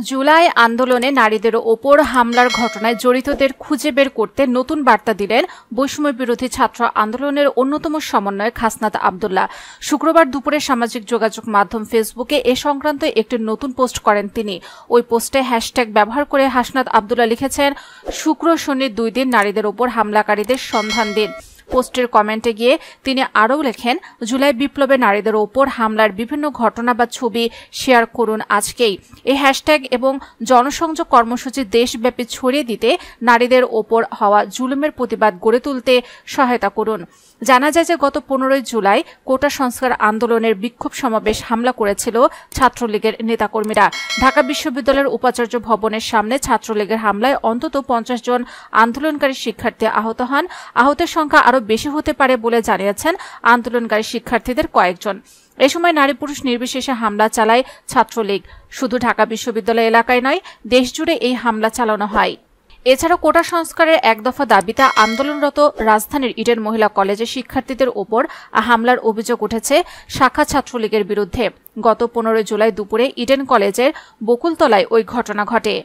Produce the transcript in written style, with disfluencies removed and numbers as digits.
জুলাই আন্দোলনে নারীদের ওপর হামলার ঘটনায় জড়িতদের খুঁজে বের করতে নতুন বার্তা দিলেন বৈষম্য বিরোধী ছাত্র আন্দোলনের অন্যতম সমন্বয়ক হাসনাত আব্দুল্লাহ। শুক্রবার দুপুরে সামাজিক যোগাযোগ মাধ্যম ফেসবুকে এ সংক্রান্ত একটি নতুন পোস্ট করেন তিনি। ওই পোস্টে হ্যাশট্যাগ ব্যবহার করে হাসনাত আব্দুল্লাহ লিখেছেন, শুক্র শনি 2 দিন নারীদের ওপর হামলাকারীদের সন্ধান দিন। পোস্টের কমেন্টে গিয়ে তিনি আরও লেখেন, জুলাই বিপ্লবে নারীদের ওপর হামলার বিভিন্ন ঘটনা বা ছবি শেয়ার করুন আজকেই। এই হ্যাশট্যাগ এবং জনসংযোগ কর্মসূচি দেশব্যাপী ছড়িয়ে দিতে নারীদের ওপর হওয়া জুলুমের প্রতিবাদ গড়ে তুলতে সহায়তা করুন। জানা যায় যে গত 15 জুলাই কোটা সংস্কার আন্দোলনের বিক্ষোভ সমাবেশ হামলা করেছিল ছাত্রলীগের নেতাকর্মীরা। ঢাকা বিশ্ববিদ্যালয়ের উপাচার্য ভবনের সামনে ছাত্রলীগের হামলায় অন্তত 50 জন আন্দোলনকারী শিক্ষার্থী আহত হন। আহতের সংখ্যা আরও বেশি হতে পারে বলে জানিয়েছেন আন্দোলনকারী শিক্ষার্থীদের কয়েকজন। এ সময় নারী পুরুষ নির্বিশেষে হামলা চালায় ছাত্রলীগ। শুধু ঢাকা বিশ্ববিদ্যালয় এলাকায় নয়, দেশজুড়ে এই হামলা চালানো হয়। এছাড়া কোটা সংস্কারের এক দফা দাবিতে আন্দোলনরত রাজধানীর ইডেন মহিলা কলেজের শিক্ষার্থীদের ওপর হামলার অভিযোগ উঠেছে শাখা ছাত্রলীগের বিরুদ্ধে। গত 15 জুলাই দুপুরে ইডেন কলেজের বকুলতলায় ওই ঘটনা ঘটে।